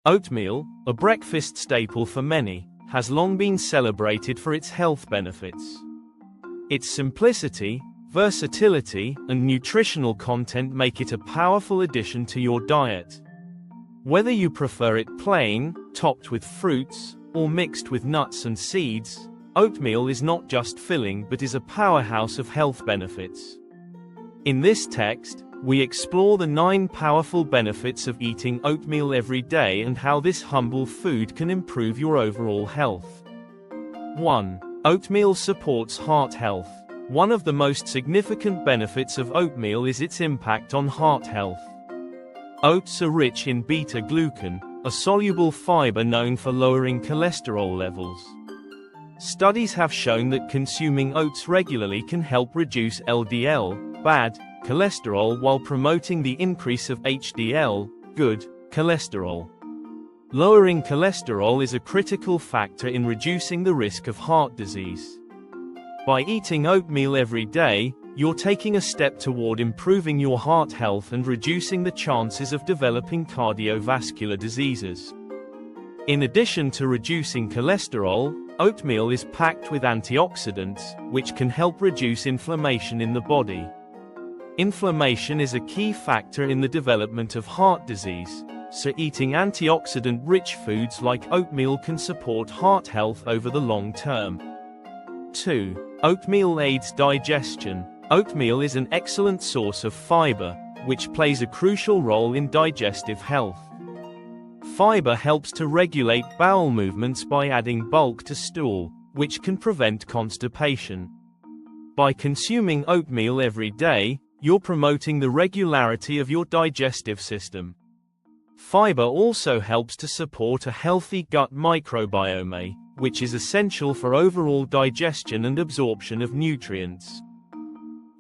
Oatmeal, a breakfast staple for many, has long been celebrated for its health benefits. Its simplicity, versatility, and nutritional content make it a powerful addition to your diet. Whether you prefer it plain, topped with fruits, or mixed with nuts and seeds, oatmeal is not just filling but is a powerhouse of health benefits. In this text, we explore the 9 powerful benefits of eating oatmeal every day and how this humble food can improve your overall health. 1. Oatmeal supports heart health. One of the most significant benefits of oatmeal is its impact on heart health. Oats are rich in beta-glucan, a soluble fiber known for lowering cholesterol levels. Studies have shown that consuming oats regularly can help reduce LDL, bad cholesterol, while promoting the increase of HDL, good cholesterol. Lowering cholesterol is a critical factor in reducing the risk of heart disease. By eating oatmeal every day, you're taking a step toward improving your heart health and reducing the chances of developing cardiovascular diseases. In addition to reducing cholesterol, oatmeal is packed with antioxidants, which can help reduce inflammation in the body. Inflammation is a key factor in the development of heart disease, so eating antioxidant-rich foods like oatmeal can support heart health over the long term. 2. Oatmeal aids digestion. Oatmeal is an excellent source of fiber, which plays a crucial role in digestive health. Fiber helps to regulate bowel movements by adding bulk to stool, which can prevent constipation. By consuming oatmeal every day, you're promoting the regularity of your digestive system. Fiber also helps to support a healthy gut microbiome, which is essential for overall digestion and absorption of nutrients.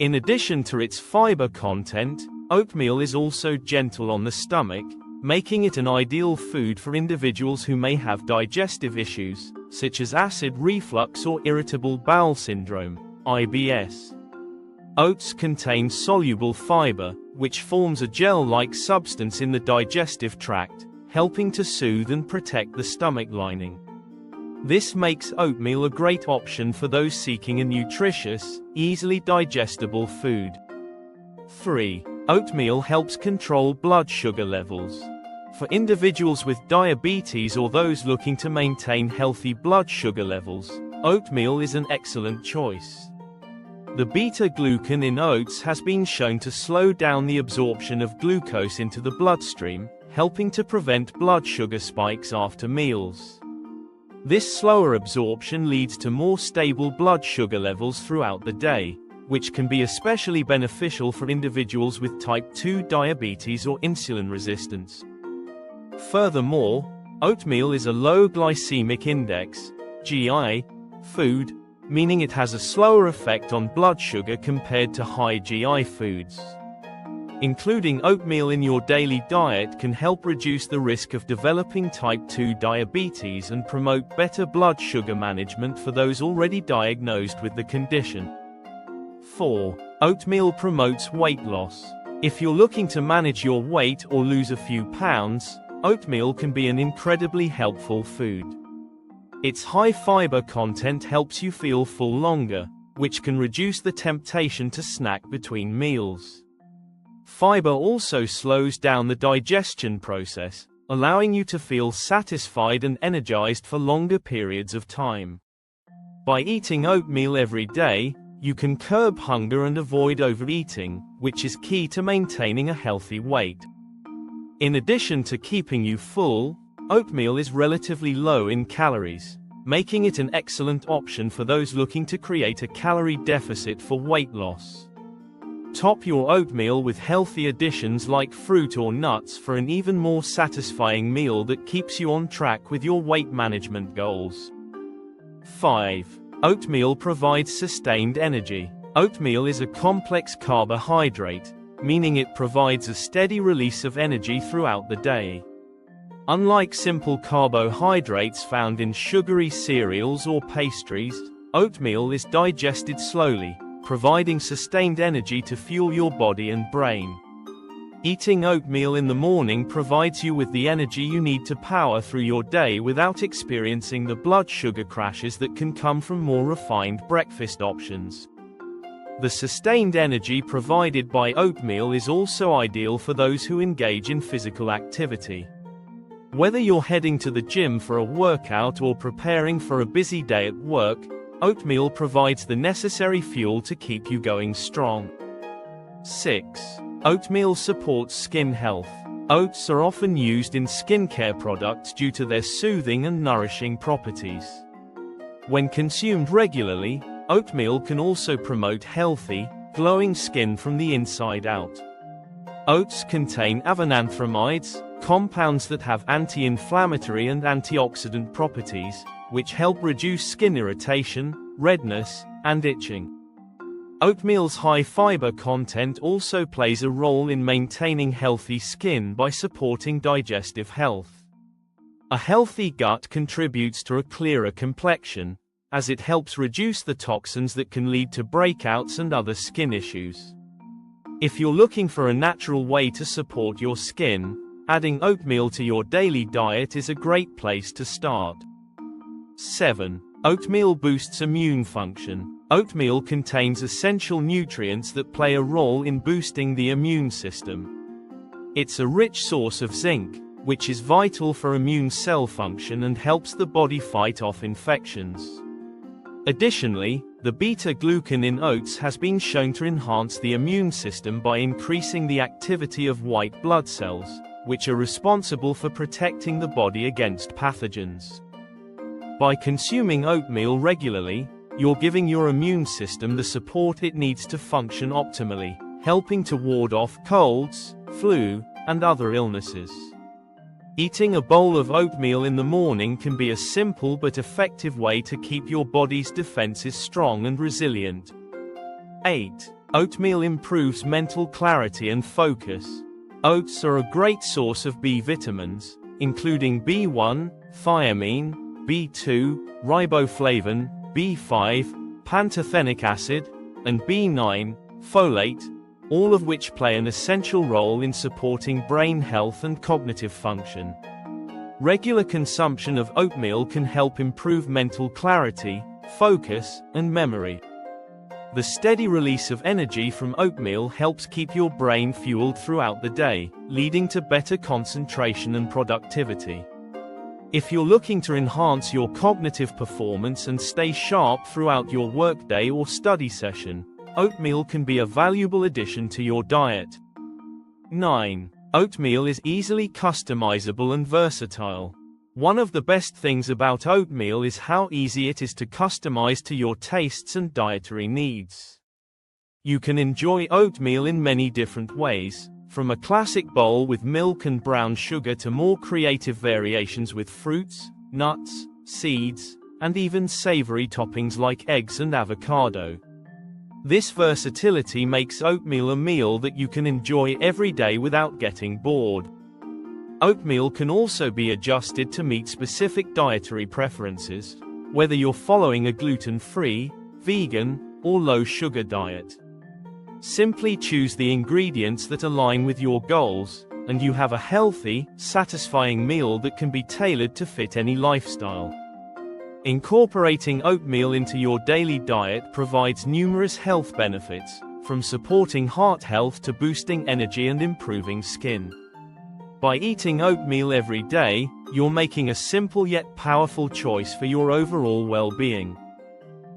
In addition to its fiber content, oatmeal is also gentle on the stomach, making it an ideal food for individuals who may have digestive issues, such as acid reflux or irritable bowel syndrome, IBS. Oats contain soluble fiber, which forms a gel-like substance in the digestive tract, helping to soothe and protect the stomach lining. This makes oatmeal a great option for those seeking a nutritious, easily digestible food. 3. Oatmeal helps control blood sugar levels. For individuals with diabetes or those looking to maintain healthy blood sugar levels, oatmeal is an excellent choice. The beta-glucan in oats has been shown to slow down the absorption of glucose into the bloodstream, helping to prevent blood sugar spikes after meals. This slower absorption leads to more stable blood sugar levels throughout the day, which can be especially beneficial for individuals with type 2 diabetes or insulin resistance. Furthermore, oatmeal is a low glycemic index (GI) food, meaning it has a slower effect on blood sugar compared to high GI foods. Including oatmeal in your daily diet can help reduce the risk of developing type 2 diabetes and promote better blood sugar management for those already diagnosed with the condition. 4. Oatmeal promotes weight loss. If you're looking to manage your weight or lose a few pounds, oatmeal can be an incredibly helpful food. Its high fiber content helps you feel full longer, which can reduce the temptation to snack between meals. Fiber also slows down the digestion process, allowing you to feel satisfied and energized for longer periods of time. By eating oatmeal every day, you can curb hunger and avoid overeating, which is key to maintaining a healthy weight. In addition to keeping you full, oatmeal is relatively low in calories, making it an excellent option for those looking to create a calorie deficit for weight loss. Top your oatmeal with healthy additions like fruit or nuts for an even more satisfying meal that keeps you on track with your weight management goals. 5. Oatmeal provides sustained energy. Oatmeal is a complex carbohydrate, meaning it provides a steady release of energy throughout the day. Unlike simple carbohydrates found in sugary cereals or pastries, oatmeal is digested slowly, providing sustained energy to fuel your body and brain. Eating oatmeal in the morning provides you with the energy you need to power through your day without experiencing the blood sugar crashes that can come from more refined breakfast options. The sustained energy provided by oatmeal is also ideal for those who engage in physical activity. Whether you're heading to the gym for a workout or preparing for a busy day at work, oatmeal provides the necessary fuel to keep you going strong. 6. Oatmeal supports skin health. Oats are often used in skincare products due to their soothing and nourishing properties. When consumed regularly, oatmeal can also promote healthy, glowing skin from the inside out. Oats contain avenanthramides, compounds that have anti-inflammatory and antioxidant properties, which help reduce skin irritation, redness, and itching. Oatmeal's high fiber content also plays a role in maintaining healthy skin by supporting digestive health. A healthy gut contributes to a clearer complexion, as it helps reduce the toxins that can lead to breakouts and other skin issues. If you're looking for a natural way to support your skin, adding oatmeal to your daily diet is a great place to start. 7. Oatmeal boosts immune function. Oatmeal contains essential nutrients that play a role in boosting the immune system. It's a rich source of zinc, which is vital for immune cell function and helps the body fight off infections. Additionally, the beta-glucan in oats has been shown to enhance the immune system by increasing the activity of white blood cells, which are responsible for protecting the body against pathogens. By consuming oatmeal regularly, you're giving your immune system the support it needs to function optimally, helping to ward off colds, flu, and other illnesses. Eating a bowl of oatmeal in the morning can be a simple but effective way to keep your body's defenses strong and resilient. 8. Oatmeal improves mental clarity and focus. Oats are a great source of B vitamins, including B1, thiamine, B2, riboflavin, B5, pantothenic acid, and B9, folate, all of which play an essential role in supporting brain health and cognitive function. Regular consumption of oatmeal can help improve mental clarity, focus, and memory. The steady release of energy from oatmeal helps keep your brain fueled throughout the day, leading to better concentration and productivity. If you're looking to enhance your cognitive performance and stay sharp throughout your workday or study session, oatmeal can be a valuable addition to your diet. 9. Oatmeal is easily customizable and versatile. One of the best things about oatmeal is how easy it is to customize to your tastes and dietary needs. You can enjoy oatmeal in many different ways, from a classic bowl with milk and brown sugar to more creative variations with fruits, nuts, seeds, and even savory toppings like eggs and avocado. This versatility makes oatmeal a meal that you can enjoy every day without getting bored. Oatmeal can also be adjusted to meet specific dietary preferences, whether you're following a gluten-free, vegan, or low-sugar diet. Simply choose the ingredients that align with your goals, and you have a healthy, satisfying meal that can be tailored to fit any lifestyle. Incorporating oatmeal into your daily diet provides numerous health benefits, from supporting heart health to boosting energy and improving skin. By eating oatmeal every day, you're making a simple yet powerful choice for your overall well-being.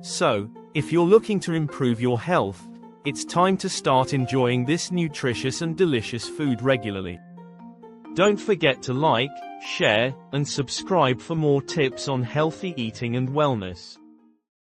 So, if you're looking to improve your health, it's time to start enjoying this nutritious and delicious food regularly. Don't forget to like, share, and subscribe for more tips on healthy eating and wellness.